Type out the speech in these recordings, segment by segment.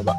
baba.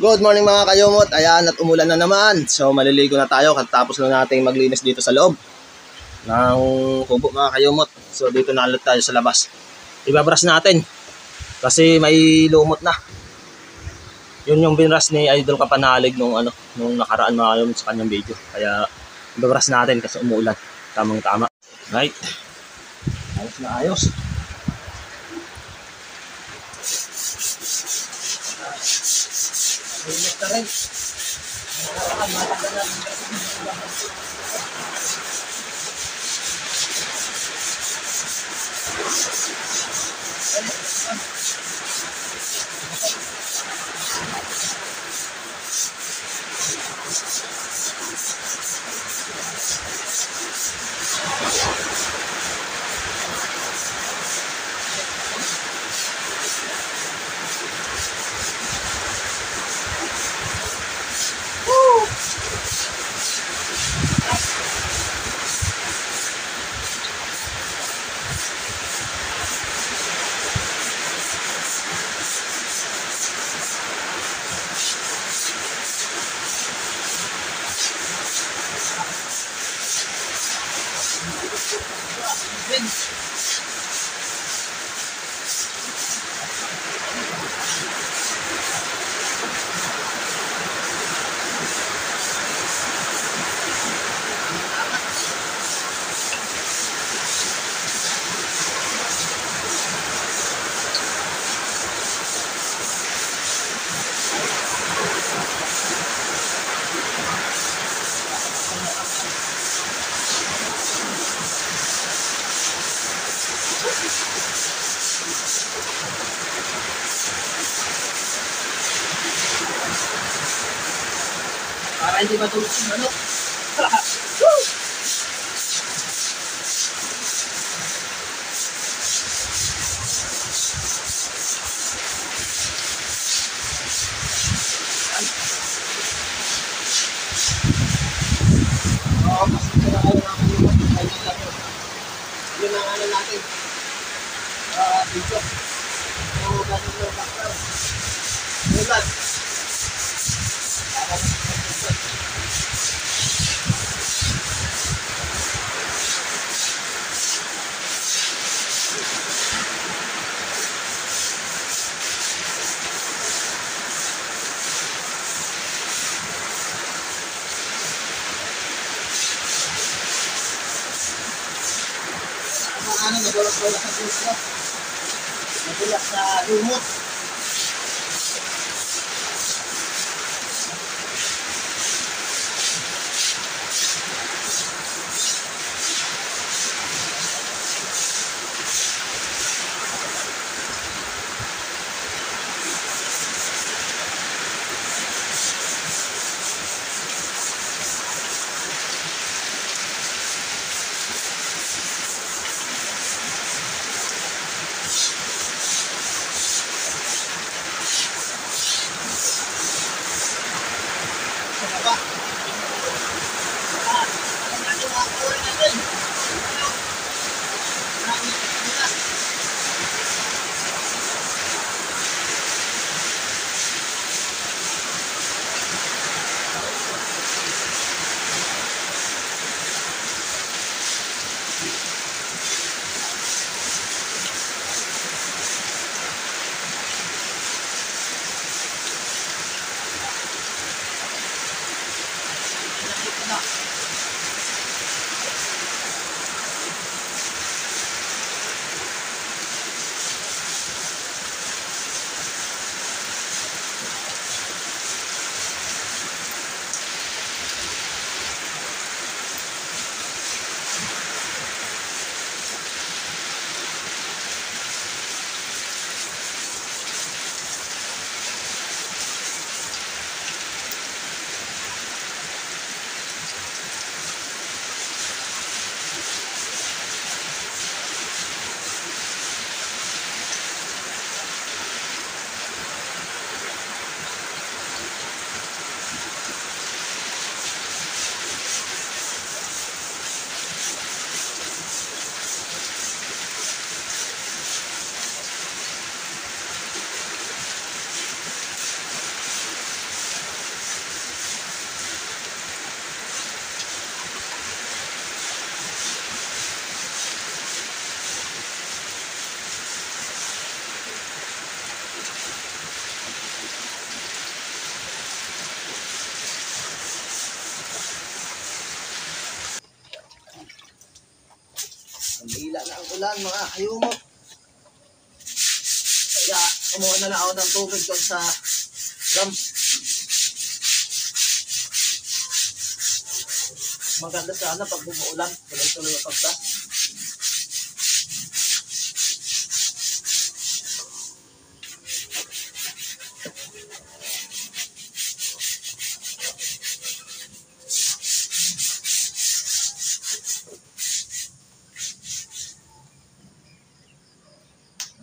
Good morning mga kayumot. Ayan, at umulan na naman. So maliligo na tayo katapos na natin maglinis dito sa loob ng kubo mga kayumot. So dito na ulit tayo sa labas. Ibabrush natin kasi may lumot na. Yun yung binrush ni Idol Kapanalig nung nakaraan mga kayumot sa kanyang video. Kaya ibabrush natin kasi umuulan. Tamang tama. Right. Ayos na ayos. Linis na rin. Para hindi matulog yung manok. Yun ang ano natin. Video. Yung ganun ng background. Ulan. Nagulat-gulat sa gusto. Nagulat sa lumot. Hila na ang ulan mga kayumot. Kaya kumuha na lang ako ng tubig doon sa drum. Maganda sana pag bumuulan. Tuloy-tuloy ang pagka.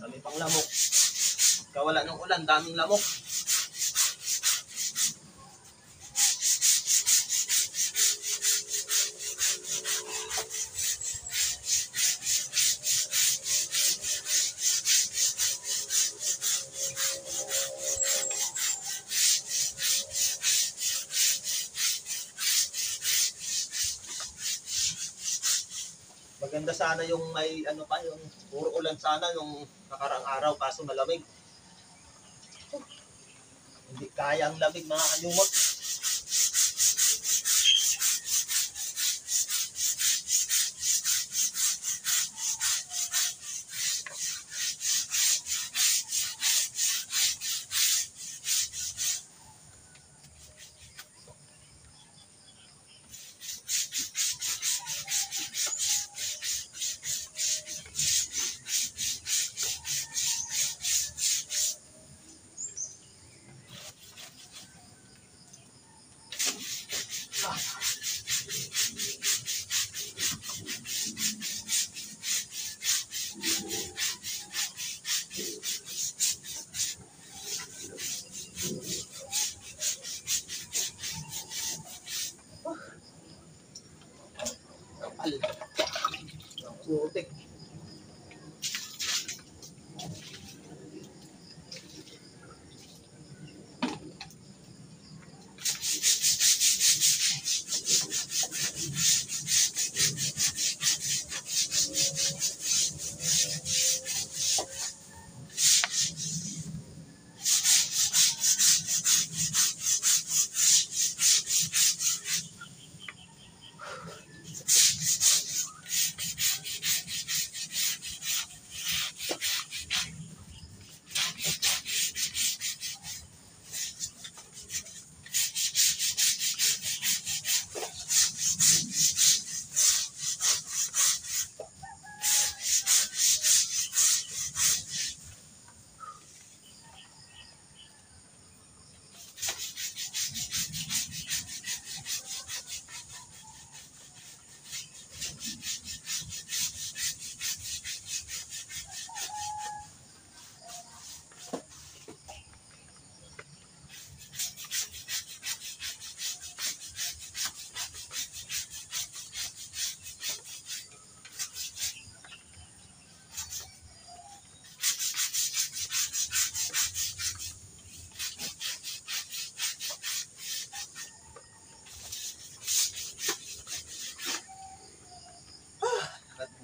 Dami pang lamok. Kawala ng ulan, daming lamok. Maganda sana yung may ano pa, yung puro ulan sana yung nakaraang araw kaso malamig. Hindi kaya ang lamig mga kayumot. Kapal. Ang putik.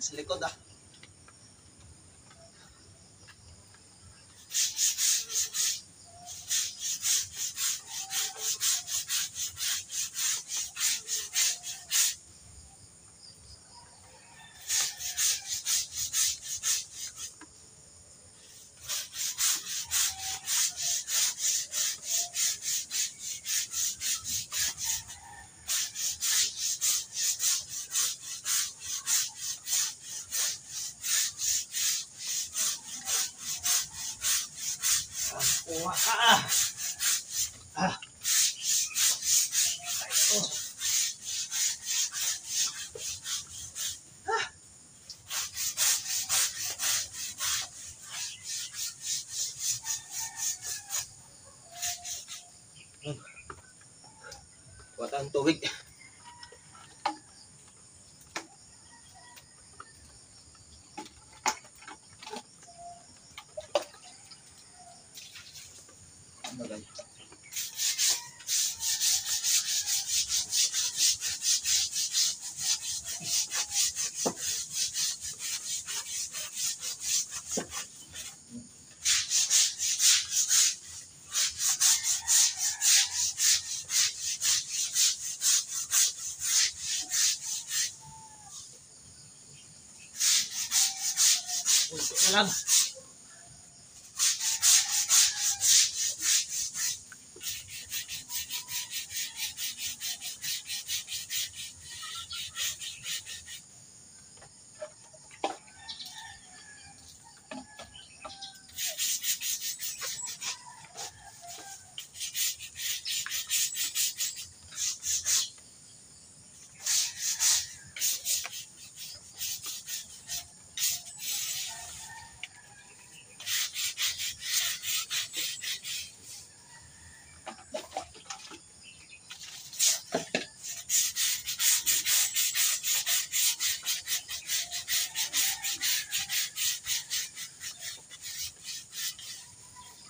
Sa likod ah. Wala ang tubig. Maganda. Alam.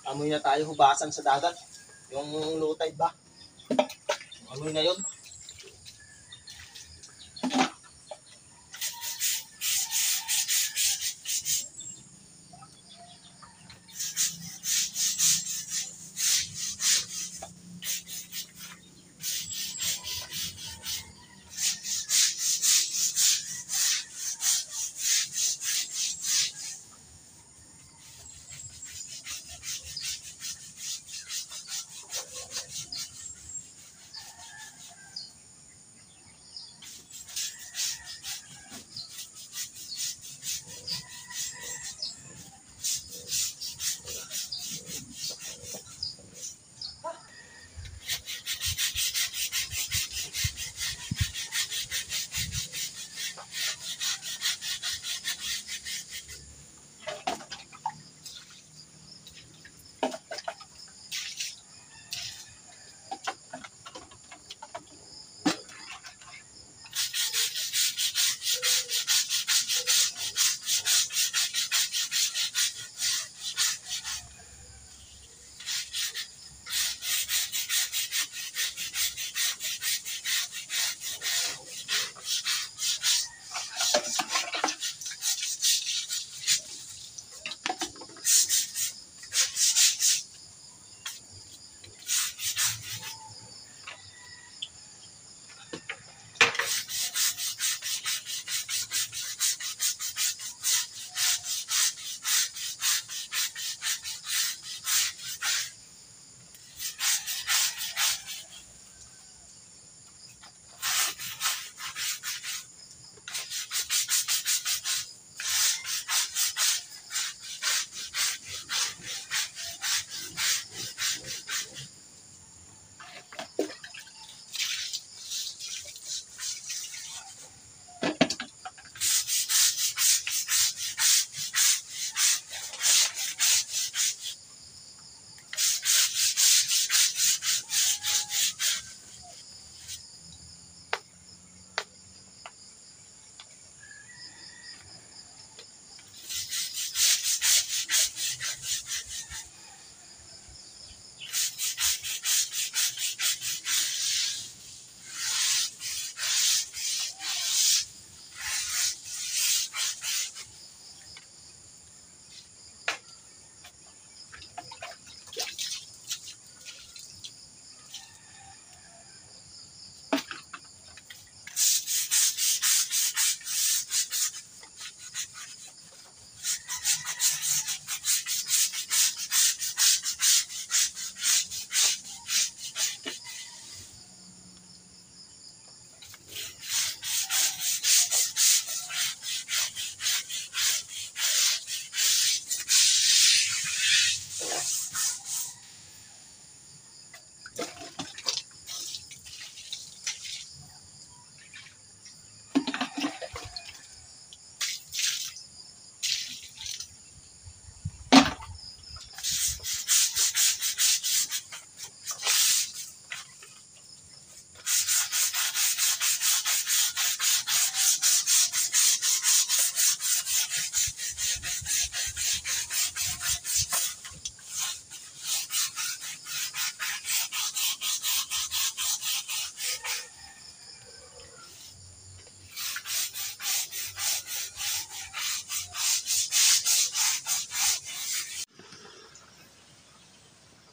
Amoy na tayo hubasan sa dagat. Yung low tide ba? Amoy na yun.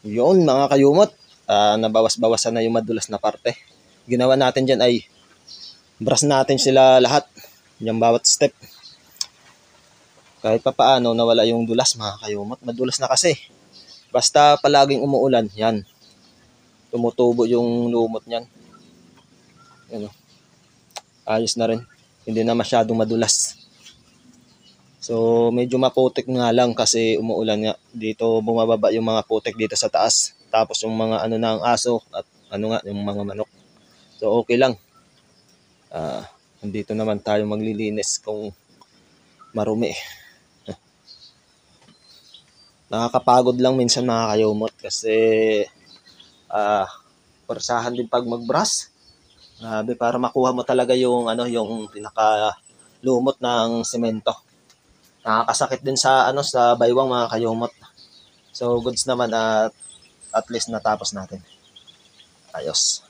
Yun mga kayumot, nabawas-bawasan na yung madulas na parte. Ginawa natin dyan ay brush natin sila lahat, yung bawat step. Kahit papaano nawala yung dulas mga kayumot. Madulas na kasi. Basta palaging umuulan, yan. Tumutubo yung lumot niyan. Ano, ayos na rin. Hindi na masyadong madulas. So medyo maputik nga lang kasi umuulan nga. Dito bumababa yung mga putik dito sa taas. Tapos yung mga ano na ang aso at ano nga yung mga manok. So okay lang. Nandito naman tayo maglilinis kung marumi. Nakakapagod lang minsan mga kayumot kasi persahan din pag magbrush. Grabe, para makuha mo talaga yung ano yung pinaka lumot ng semento. Nakakasakit din sa ano sa baywang mga kayumot. So goods naman at least natapos natin. Ayos.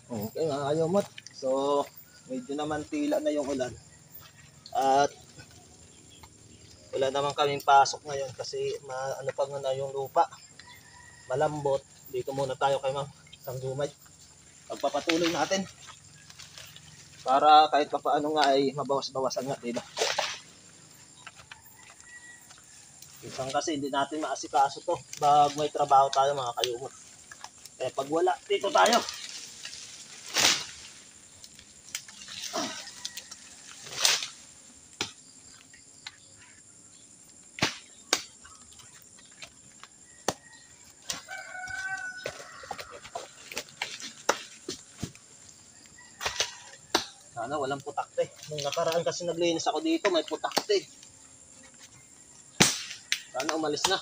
Okay mga kayumot. So medyo naman tila na yung ulan. At wala naman kaming pasok ngayon kasi ano pa na yung lupa. Malambot. Dito muna tayo kay Ma'am Sanggumay. Pagpapatuloy natin. Para kahit pa paano nga ay mabawas-bawasan nga, diba? Isang kasi hindi natin maasikaso to pag may trabaho tayo mga kayumot. Eh pag wala, dito tayo. Sana walang putakte. Nung nakaraan kasi naglinis ako dito, may putakte. Sana umalis na.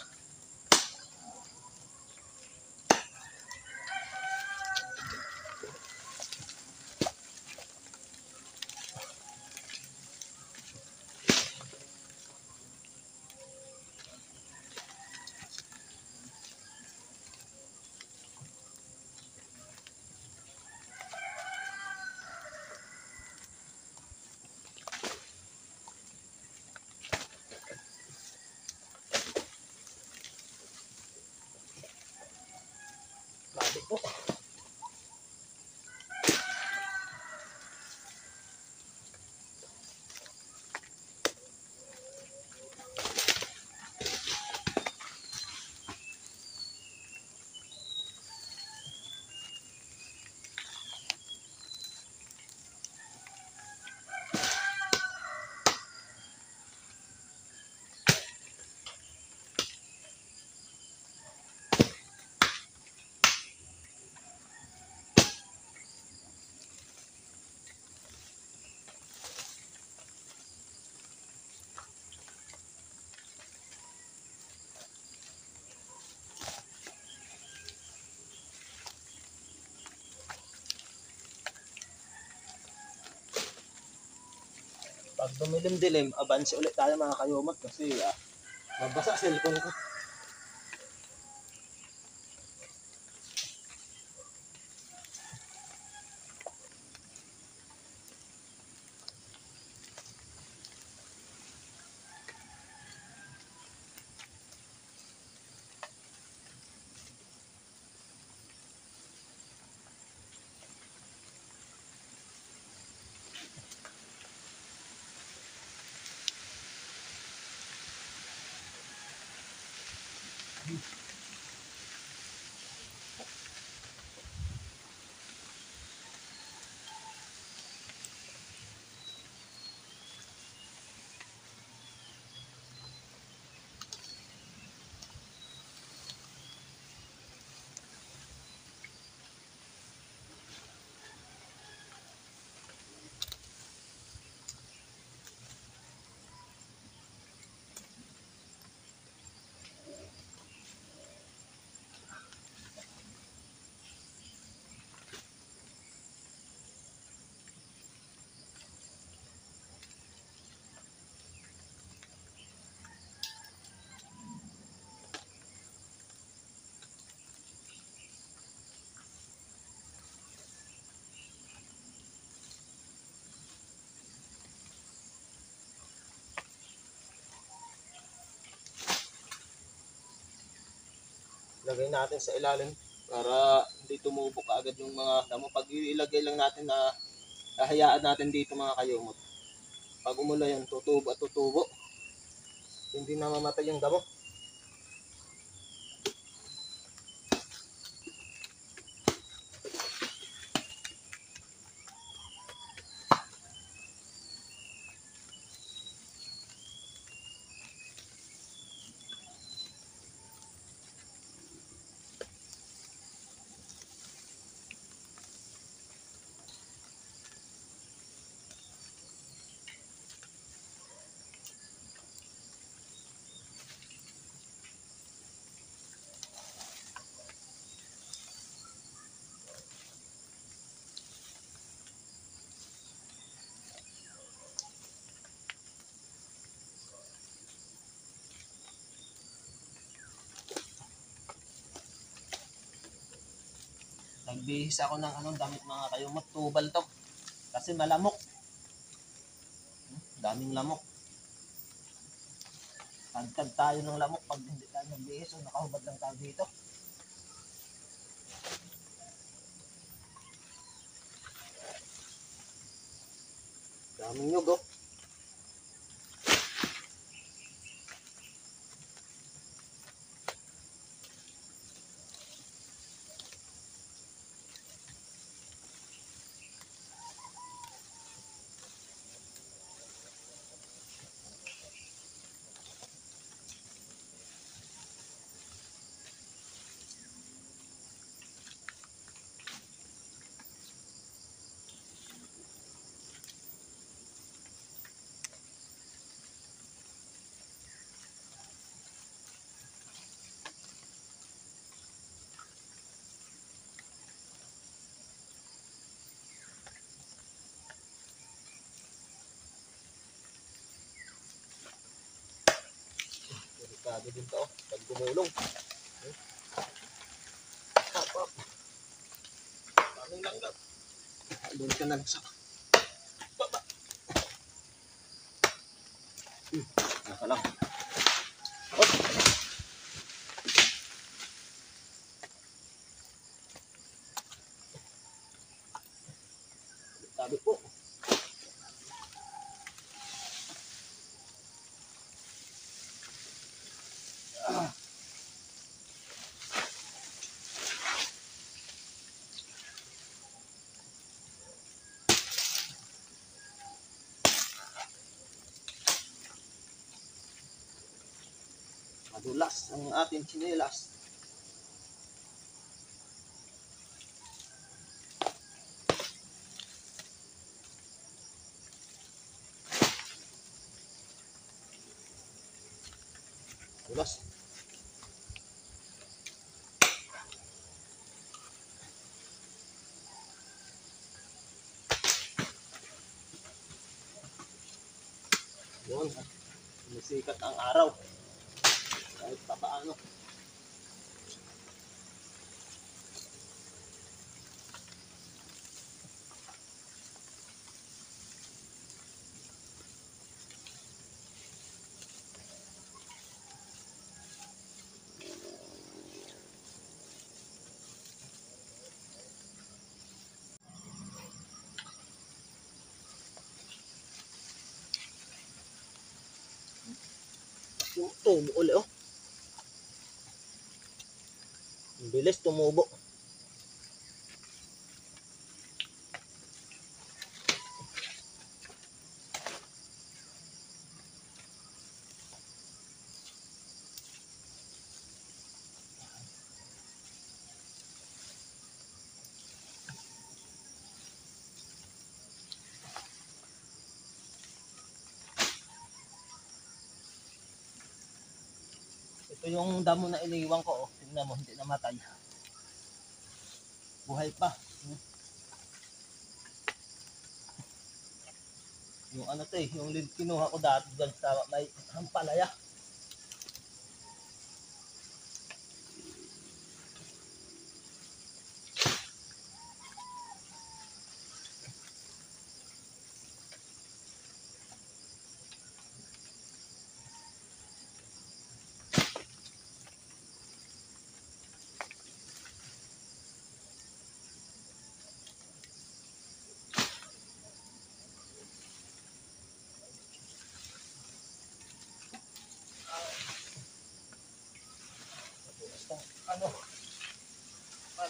Bakit po? Pag dumilim-dilim, abansi ulit tayo mga kayumot kasi mabasa cellphone ko. Lagay natin sa ilalim para hindi tumubo kaagad yung mga damo. Pag ilagay lang natin na Hahayaan natin dito mga kayumot. Pag umula yan, tutubo at tutubo. Hindi na mamatay yung damo. Nagbihis ako ng damit mga kayumot. Tubal to. Kasi malamok. Daming lamok. Tagtag tayo ng lamok pag hindi tayo nagbihis o nakahubad lang tayo dito. Daming nyug oh. Delikado din to, pag gumulong. Up. Daming langgam. Doon ka na lang sa baba. Naka lang. Up. Tabi po. Madulas ang ating tsinelas. Madulas. Yun, sumisikat ang araw. Kahit pa paano. Yung tubo ulit oh. Ang bilis tumubo. Ito yung damo na iniwan ko oh. Tingnan mo, hindi namatay. Buhay pa. Yung to yung lead kinuha ko dati dyan sa may Hampalaya.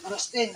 Rustin.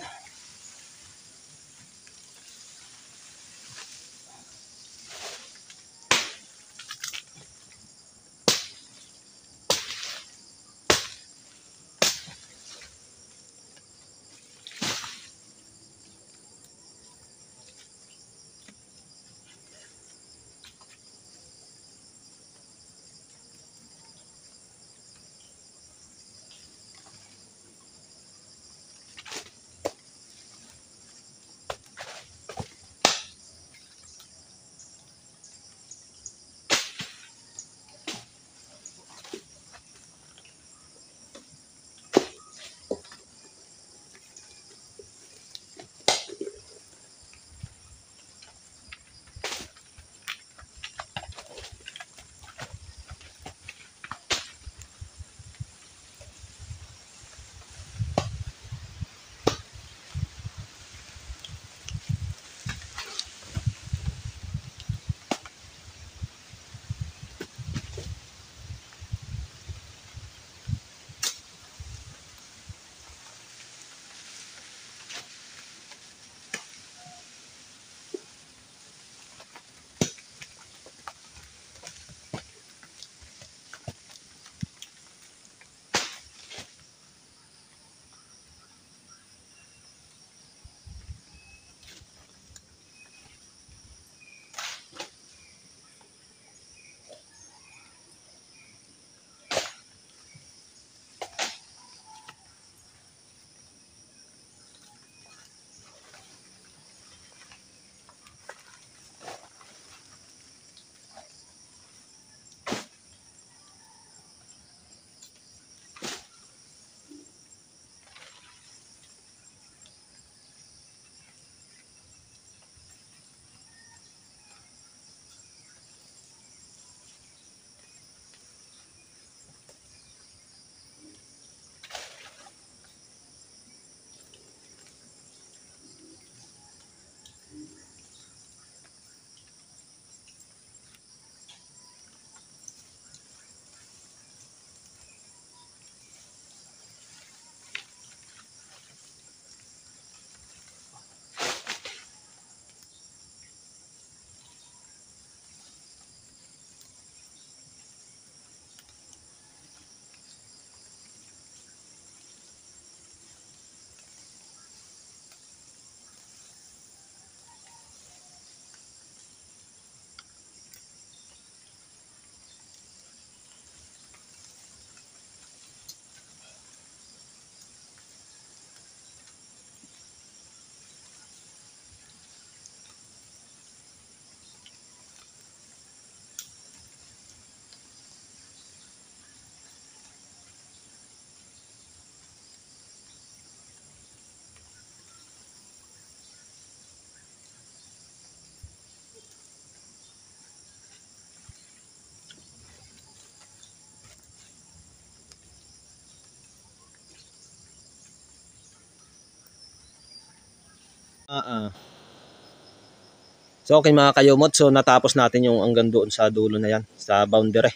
So okay mga kayumot, so natapos natin yung hanggang doon sa dulo na yan, sa boundary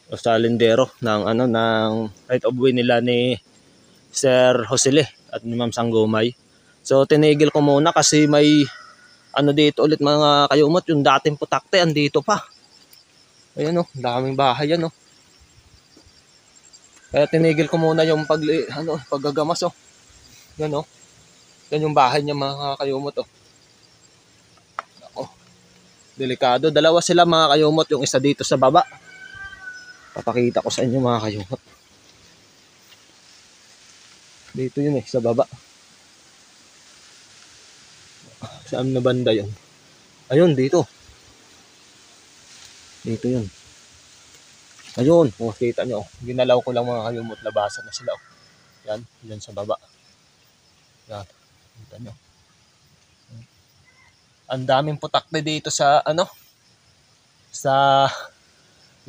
o sa lindero ng ng right of way nila ni Sir Josele at ni Ma'am Sanggumay. So tinigil ko muna kasi may dito ulit mga kayumot, yung dating putakte andito pa. Ayan daming bahay yan Kaya tinigil ko muna yung paggagamas Yan yan yung bahay niya mga kayumot Delikado. Dalawa sila mga kayumot, yung isa dito sa baba. Papakita ko sa inyo mga kayumot. Dito yun sa baba. Saan na banda yun? Ayun, dito. Dito yun. Ayun, kita nyo. Ginalaw ko lang mga kayumot, labasan na sila Yan, yan sa baba. Yan, kita nyo. Ang daming putakte dito sa sa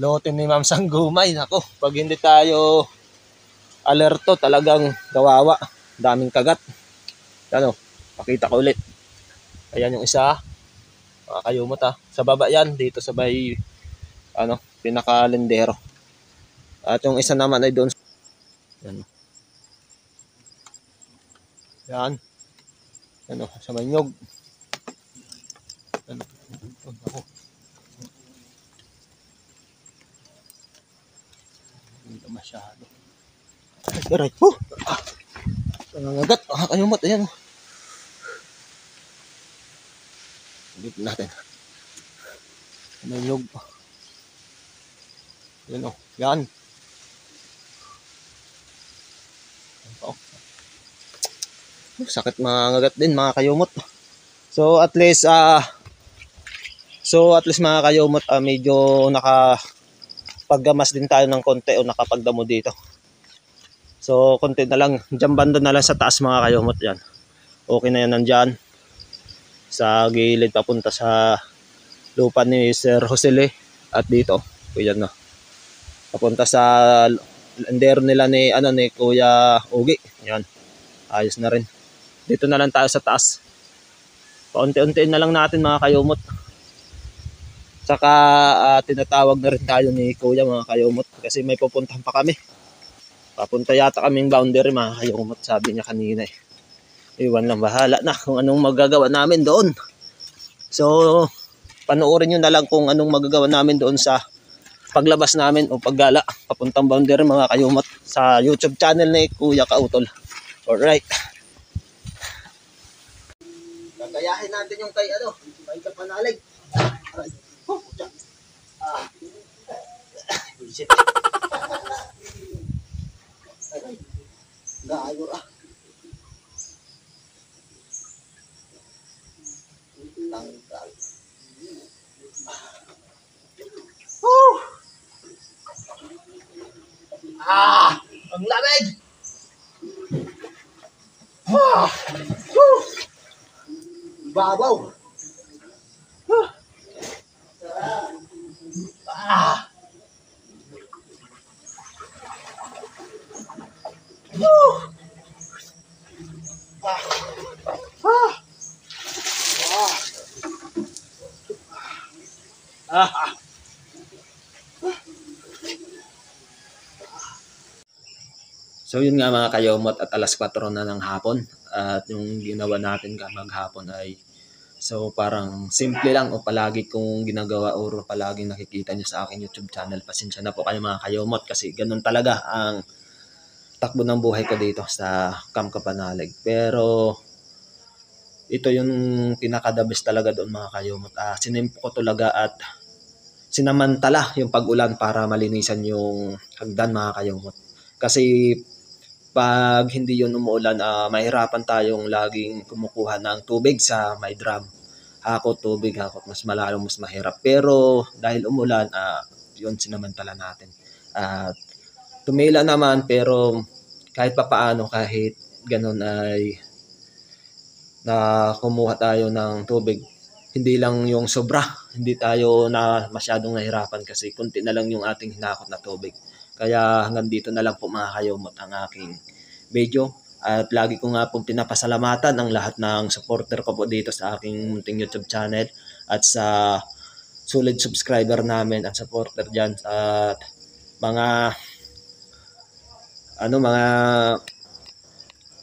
lote ni Ma'am Sanggumay. Nako, pag hindi tayo alerto, talagang kawawa. Daming kagat. Pakita ko ulit. Ayan yung isa. Mga kayumot Sa baba yan, dito sa may pinakalendero. At yung isa naman ay doon. Yan. Yan. Ano, sa Manyog. Ano, ako. Hindi masyado. Aray, nangangagat. Kayumot, ayan. Dito natin. Sa Manyog. Yan o, yan. Sakit mangangagat din mga kayumot. So at least mga kayumot, medyo nakapaggamas din tayo ng konti o nakapagdamo dito. So konti na lang, dyan banda na lang sa taas mga kayumot yan. Okay na yan nandyan. Sa gilid papunta sa lupa ni Sir Josele. At dito, yan na. Papunta sa landero nila ni Kuya Ugi. Yan. Ayos na rin. Dito na lang tayo sa taas. Paunti-untiin na lang natin mga kayumot. Saka tinatawag na rin tayo ni Kuya mga kayumot kasi may pupuntahan pa kami. Papunta yata kaming boundary mga kayumot, sabi niya kanina eh. Iwan lang, bahala na kung anong magagawa namin doon. So panoorin nyo na lang kung anong magagawa namin doon sa paglabas namin o paggala papuntang boundary mga kayumot sa YouTube channel ni Kuya Kautol. Alright. Gagayahin natin yung kay Kapanalig. Aray. Bullshit. Aray. Gayo Tanggal. Ang lamig. Babaw. So yun nga mga kayomot, at alas 4 na ng hapon at yung ginawa natin maghapon ay so parang simple lang o palagi kong ginagawa or palagi nakikita nyo sa aking YouTube channel. Pasensya na po kayo mga kayomot kasi ganun talaga ang takbo ng buhay ko dito sa Camp Kapanalig. Pero ito yung pinaka-the best talaga doon mga kayomot. Sinimpo ko talaga at sinamantala yung pag-ulan para malinisan yung hagdan mga kayomot. Kasi pag hindi yun umuulan, mahirapan tayong laging kumukuha ng tubig sa may drum. Hakot, tubig, hakot. Mas malalo, mas mahirap. Pero dahil umulan, yun sinamantala natin. Tumila naman, pero kahit papaano, kahit ganun ay na kumuha tayo ng tubig. Hindi lang yung sobra. Hindi tayo na masyadong nahirapan kasi kunti na lang yung ating hinakot na tubig. Kaya hanggang dito na lang po mga kayomot ang aking video. At lagi ko nga pong pinapasalamatan ang lahat ng supporter ko po dito sa aking munting YouTube channel. At sa solid subscriber namin at supporter dyan. At mga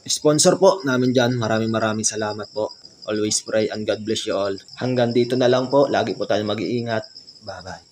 sponsor po namin dyan. Maraming salamat po. Always pray and God bless you all. Hanggang dito na lang po. Lagi po tayo mag-iingat. Bye-bye.